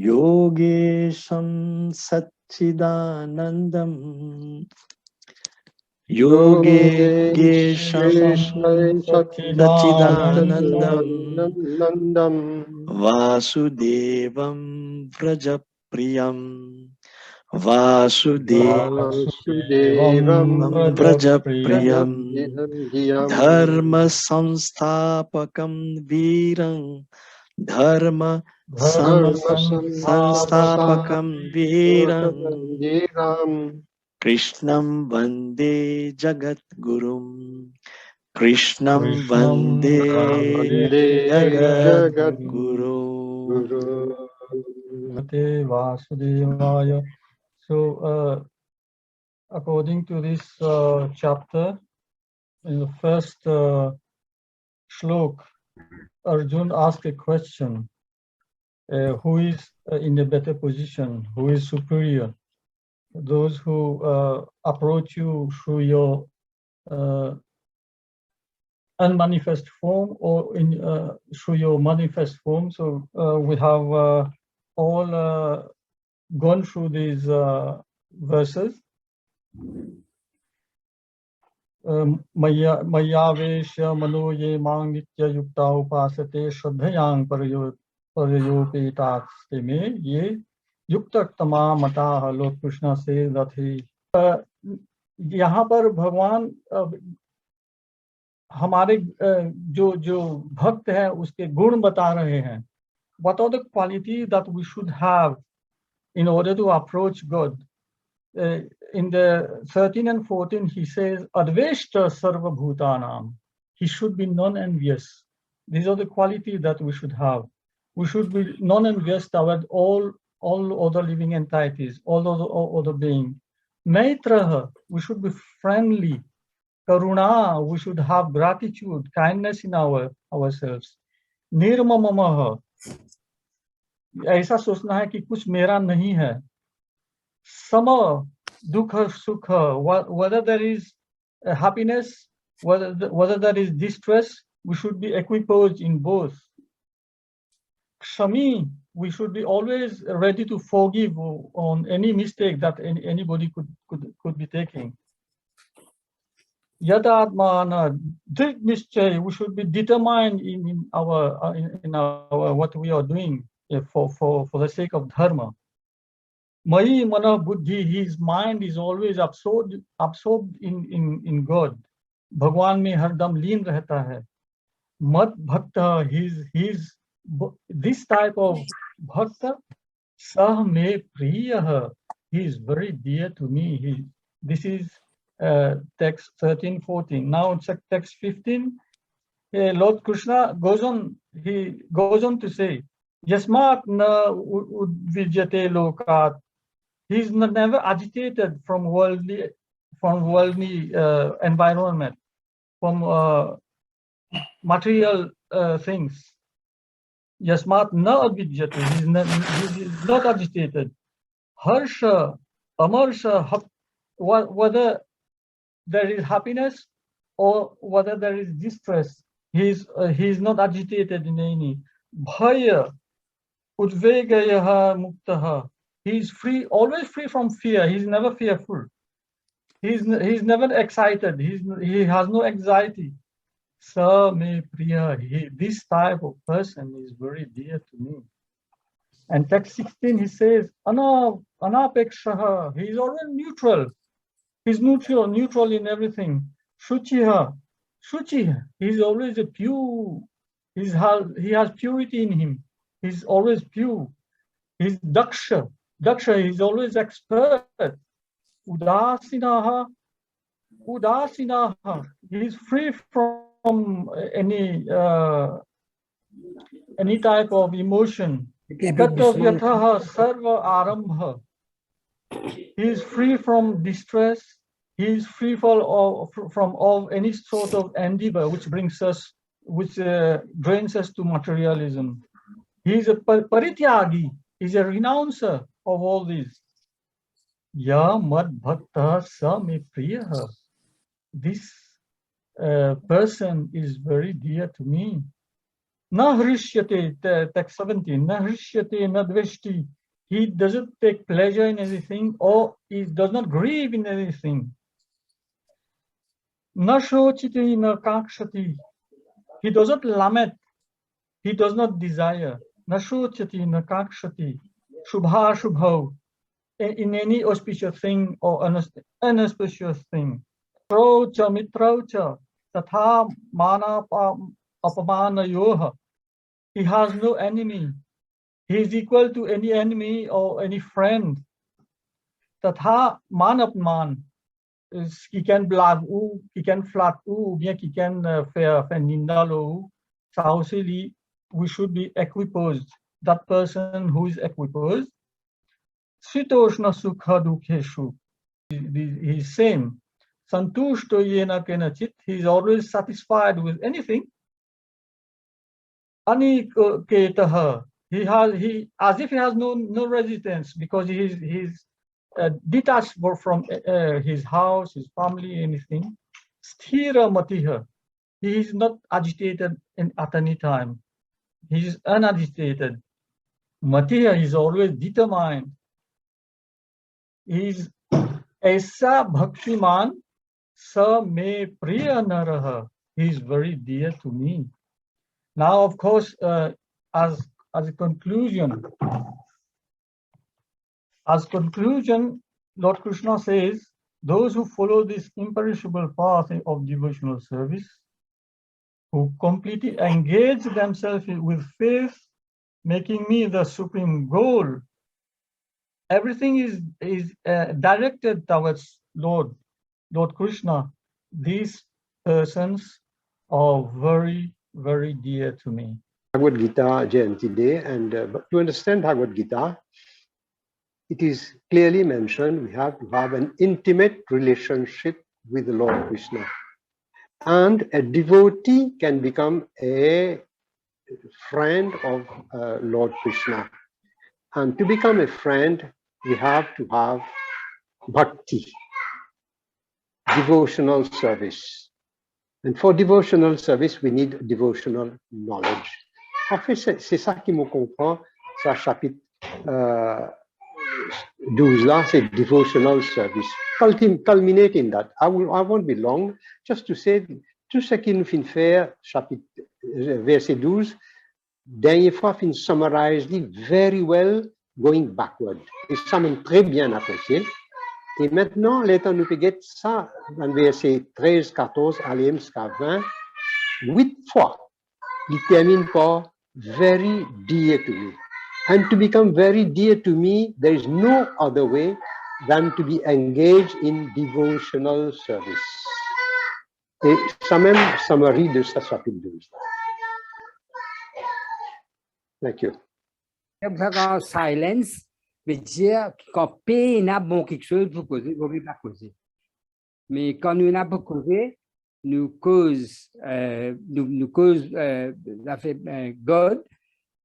Yogesham Satchidanandam. Yogesham Satchidanandam. Vasudevam Vrajapriyam. Vasudevam Vrajapriyam. Dharma Samstapakam Viram. Dharma Samstapakam Viram. Krishnam Vande Jagat Gurum. Krishnam Vande Jagat Guru. Vasudevaya. So, according to this chapter, in the first shlok, Arjun asked a question: who is in a better position? Who is superior? Those who approach you through your unmanifest form, or in through your manifest form. So we have all gone through these verses. Maya vesha mano ye mang nitya yukta upasate shraddhayang parayopetaste me ye yukta tama mata Lord Krishna says that he यहाँ पर भगवान हमारे जो भक्त हैं उसके गुण बता रहे हैं. What are the qualities that we should have in order to approach God? In the 13 and 14, he says, Adveshta Sarva Bhutanam. He should be non-envious. These are the qualities that we should have. We should be non-envious toward all other living entities, all other beings. Maitraha, we should be friendly. Karuna, we should have gratitude, kindness in ourselves. Nirmamamaha, ऐसा सोचना है कि कुछ मेरा नहीं है. Sama, dukha, sukha, whether there is happiness, whether there is distress, we should be equiposed in both. Kshami, we should be always ready to forgive on any mistake that anybody could be taking. Yadadmana, Nischay, we should be determined in our what we are doing for the sake of dharma. Mai mana buddhi, his mind is always absorbed in God. Bhagwan mein hardam leen rehta hai. Mad bhakta, he's this type of bhakta, sah me priya, he is very dear to me. This is text 13-14. Now text 15. Lord Krishna goes on. He goes on to say, Yasmat na udvijate lokat. He is never agitated from worldly environment, from material things. Yasmat na udvijate. He is not agitated. Harsha, amarsha, whether there is happiness or whether there is distress, he is not agitated in any. Bhaya, udvegaya muktaha. He is free, always free from fear. He is never fearful. He is never excited. He has no anxiety. Sa me priya. This type of person is very dear to me. And text 16, he says, anapekshaha. He is always neutral. He's neutral in everything. Shuchiha. He is always a pure. He has purity in him. He's always pure. He's daksha. Daksha, he's always expert. Udasinaha. He's free from any type of emotion. Katavyataha sarva arambha. He is free from distress. He is free from all any sort of endeavor which drains us to materialism. He is a parityagi. He is a renouncer of all these. Ya mad bhakta sa me priya. This person is very dear to me. Na hrishyate, text 17, na hrishyate, na dveshti. He doesn't take pleasure in anything or he does not grieve in anything. Na shochiti, na kakshati. He doesn't lament. He does not desire. Na shochati, na kakshati. Shubha, shubho. In any auspicious thing or unauspicious thing. Trocha, mitrocha. Tatha mana apamana yoha. He has no enemy. He is equal to any enemy or any friend. Tatha man apman. Qui can blague ou, qui can flatter ou bien qui can faire ninda lo. Ça aussi, we should be equiposed. That person who is equiposed. Sitoshna sukha dukheshu. He is same. Santushto yena kenachit. He is always satisfied with anything. Aniketaha. He as if he has no resistance because he's detached from his house, his family, anything. Sthira matiha. He is not agitated at any time. He is unagitated. Matiha is always determined. He is Aisa Bhaktiman Sa Me Priya Naraha. He is very dear to me. Now, of course, as a conclusion, Lord Krishna says, those who follow this imperishable path of devotional service, who completely engage themselves with faith, making me the supreme goal, everything is directed towards Lord Krishna. These persons are very, very dear to me. Bhagavad Gita Jayanti Day, and to understand Bhagavad Gita, it is clearly mentioned we have to have an intimate relationship with the Lord Krishna. And a devotee can become a friend of Lord Krishna. And to become a friend, we have to have bhakti, devotional service. And for devotional service, we need devotional knowledge. En fait, c'est ça qui me comprend, ça chapitre 12 là, c'est devotional service. Culminate in that. I won't be long, just to say, tout ce qui nous fait faire, chapitre, verset 12, dernière fois, fin summarize very well, going backward. Et ça m'a très bien apprécié. Et maintenant, l'état nous peut ça, dans verset 13, 14, aller jusqu'à 20, 8 fois. Il termine par very dear to me. And to become very dear to me, there is no other way than to be engaged in devotional service. Et ça même summary de ce chapitre 12. Thank you. Silence veut dire quand on a bon quelque chose pour causer, on ne peut pas causer. Mais quand nous n'avons pas causé, nous cause God,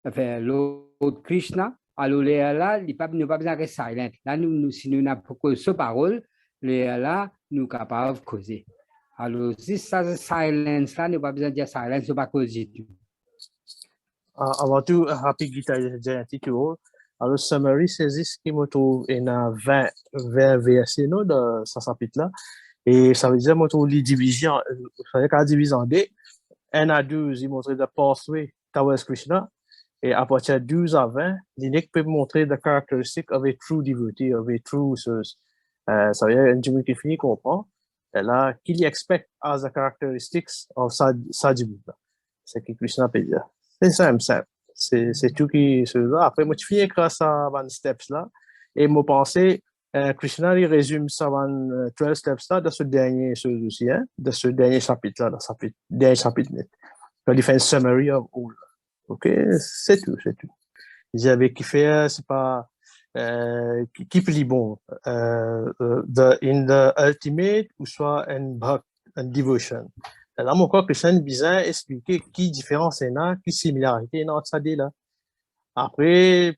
l'autre Krishna, alors là, nous n'avons pas besoin de silent. Là, si nous n'avons pas causé cette parole, là, nous sommes capables de causer. Alors, si ça c'est silence, là, nous n'avons pas besoin de dire silence, nous ne pas causer du tout. Avant tout, Happy Gita Jayanti to all. Alors, summary, c'est ce qui me trouve en 20 versets de ce chapitre-là. Et ça veut dire, moi, les divisions, ça veut dire diviser en deux. 1 à 12, il montre the pathway towards Krishna. Et à partir de 12 à 20, l'INEC peut montrer the characteristic of a true devotee, of a true source. Ça veut dire, une devotee qui finit comprend, là, qu'il expect as the characteristics of Sadhibhuta. C'est ce que Krishna peut dire. C'est simple. C'est tout qui se là. Après, moi, je finis grâce à ces steps-là. Et moi, pensais, Krishna, il résume ça dans 12 steps-là, dans ce dernier chose aussi, hein, dans ce dernier chapitre-là, dans ce dernier chapitre net. Il fait un summary of all. OK? C'est tout. J'avais kiffé, c'est pas, qui plus bon, in the ultimate, ou soit un devotion. Là, mon corps, Christian Bizarre expliquer qui différence il y a, qui similarité il y a entre ça là. Après,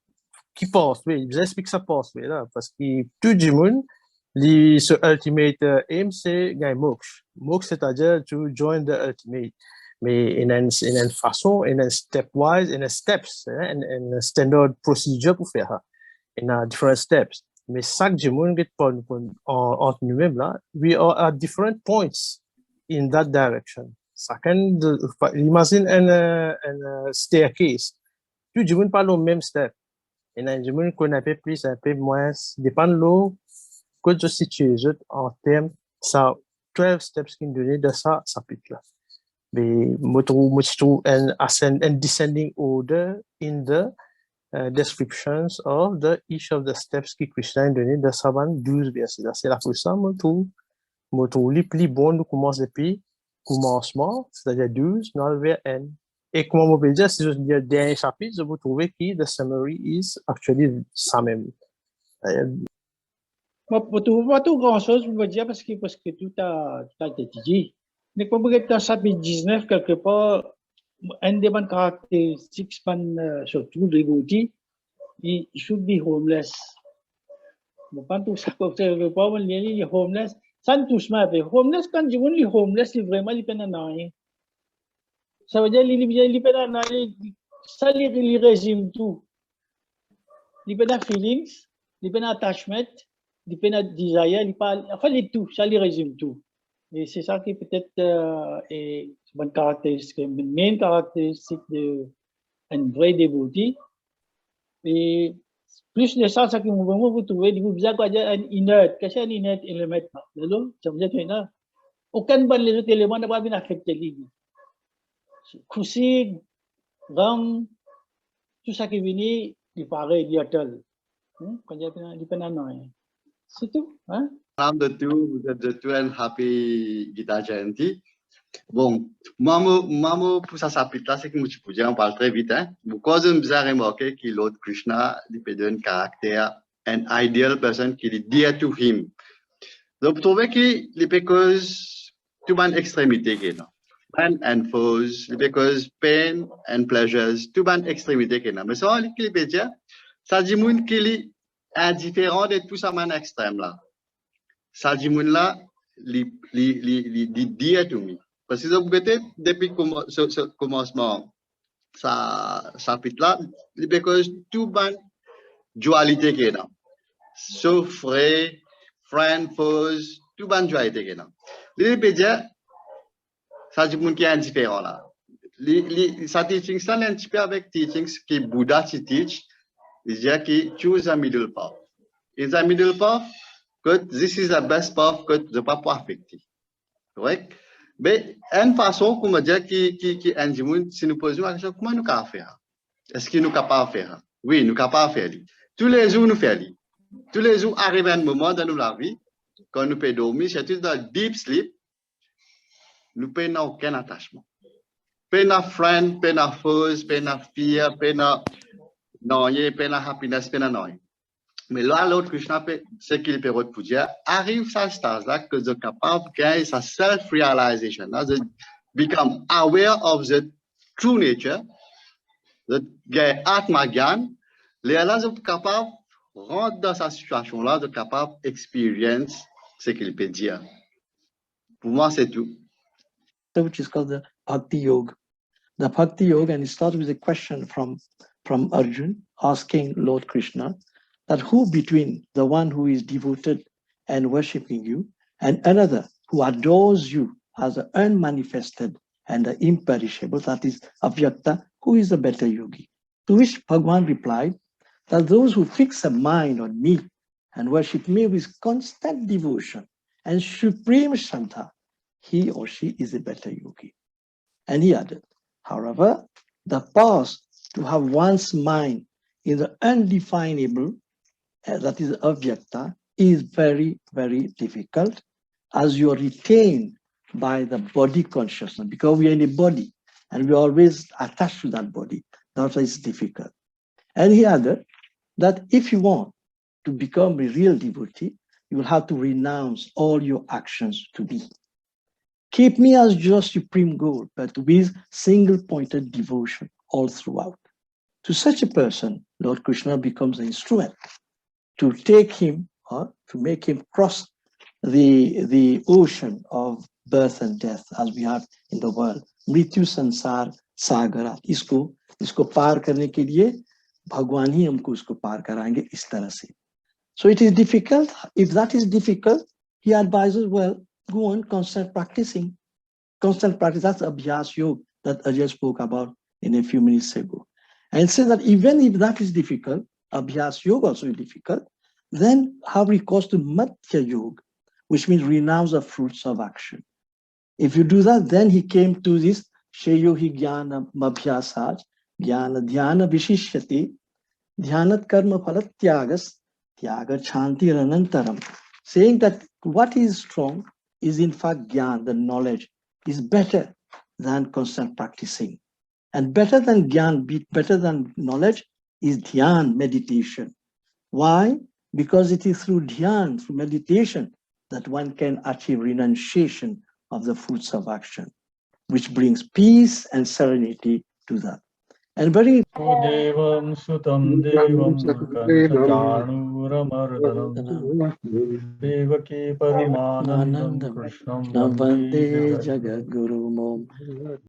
qui passe, oui, il explique ça passe, oui, là, parce que tout le monde, ce ultimate aim, c'est gagner moksha. Moksha, c'est-à-dire to join the ultimate. Mais il y a une façon, il y a stepwise, il y a steps, and a standard procedure pour faire ça. Il y a different steps. Mais chaque monde entre nous-mêmes là, we are at different points in that direction. Chacun, imagine un staircase. Tout le monde parle au même step. Et là, je me connais un peu plus, un peu moins, dépend de l'eau, que je situe en termes, ça, 12 steps qui me donnent de ça chapitre là. Mais, je trouve un descending order in the descriptions of each of the steps qui Krishna a donné de ça, 12 versets là. C'est la pour ça, je trouve les plus bons, nous commençons depuis commencement, c'est-à-dire 12, nous vers N. Et comme on peut dire, si je dis le dernier chapitre, vous trouvez que the summary is actually ça même. Pas tout grand-chose, vous me dire, parce que tout a été dit. Mais comme vous êtes dans chapitre 19, quelque part, un des bonnes caractéristiques, surtout de l'outil, il should be homeless. Pas tout ça, quelque part, on est homeless. Ça ne touche pas. Homeless, quand je dis homeless, c'est vraiment les peines à rien. Ça veut dire les peines à rien, ça les résume tout. Les peines à feelings, les peines à attachment, les peines à desire, enfin les tout, ça les résume tout. Et c'est ça qui peut-être est une caractéristique, une main caractéristique d'un vrai dévoti. Et plus de ça, ça que vous trouvez, vous avez un inert. Qu'est-ce qu'un inert élément? Ça veut dire que aucun des autres éléments n'a pas bien affecté. Cousin, rang, tout ça qui vient, il paraît, il y a tel. Quand il peut en c'est tout. Hein? Vous êtes de tout un happy Gita Jayanti. Bon, moi, pour ça chapitre là, c'est que je peux dire, on parle très vite. Hein? Pourquoi je me suis remarqué que l'autre Krishna, il peut donner un caractère, an ideal person qui est dear to him. Donc, je trouvais qu'il est cause tout le monde extrémité qui est là. Friend and foes, because pain and pleasures, tout le monde extrémité qui est là. Mais ça, il peut dire, ça dit qu'il est indifférent de tout ça, man extrême là. Ça dit là, il dear to me. Parce que peut-être depuis ce commencement, ça chapitre là, parce que tout ban dualité qui est là. Souffre, friend, foes, tout ban dualité qui est là. Il peut dire, ça dit qui est indifférent là. Ça teaching ça un petit peu avec teachings que Bouddha teach, il dit que choose a middle path. In the middle path, this is the best path que je ne peux pas affecter. Correct? Mais une façon, comme dire, qui est si nous posons la question, comment nous pouvons faire? Est-ce que nous sommes capables de faire? Oui, nous sommes capables de faire. Tous les jours, nous faisons. Tous les jours, arrive un moment dans notre vie, quand nous pouvons dormir, surtout dans le deep sleep, nous n'avons aucun attachement. Pas de friend, pas de foes, pas de fear, pas de noyer, pas de happiness, pas de noyer. Mais là, l'autre Krishna, ce qu'il peut pour dire, arrive à ce stade-là que je suis capable de gagner sa self-realization, de become aware of the true nature, de gagner Atma Gyan, là, je suis capable de rentrer dans cette situation-là, de capable d'expérience ce qu'il peut dire. Pour moi, c'est tout. Which is called the Bhakti Yoga. The Bhakti Yoga, and it starts with a question from Arjun asking Lord Krishna, that who between the one who is devoted and worshipping you and another who adores you as the unmanifested and the imperishable, that is Avyakta, who is the better yogi? To which Bhagavan replied that those who fix a mind on me and worship me with constant devotion and supreme Shraddha, he or she is a better yogi. And he added, however, the path to have one's mind in the undefinable, that is Avyakta, is very, very difficult as you are retained by the body consciousness, because we are in a body and we are always attached to that body. That's why it's difficult. And he added that if you want to become a real devotee, you will have to renounce all your actions to be. Keep me as your supreme goal, but with single-pointed devotion all throughout. To such a person, Lord Krishna becomes an instrument to take him, or to make him cross the ocean of birth and death as we have in the world, मृत्यु संसार सागर, इसको पार करने के लिए भगवान ही हमको उसको पार कराएंगे इस तरह से. So it is difficult. If that is difficult, he advises, well, go on constant practicing. Constant practice, that's Abhyasayoga that Ajay spoke about in a few minutes ago. And say that even if that is difficult, Abhyasayoga also is difficult, then have recourse to Madhya Yoga, which means renounce the fruits of action. If you do that, then he came to this Sheyohi Gyana Mabhyasaj, Gyana Dhyana Vishishyati, Dhyanat Karma Phalat Tyagas, Tyaga Chanti Ranantaram, saying that what is strong is in fact Gyan, the knowledge, is better than constant practicing. And better than Gyan, better than knowledge is Dhyaan, meditation. Why? Because it is through Dhyaan, through meditation, that one can achieve renunciation of the fruits of action, which brings peace and serenity to that. And very Devam Sutam Devam Kansachanuramardhanam Devaki Paramanandam Krishnam Vande Navande Jagadguru. Jagadguru Mom.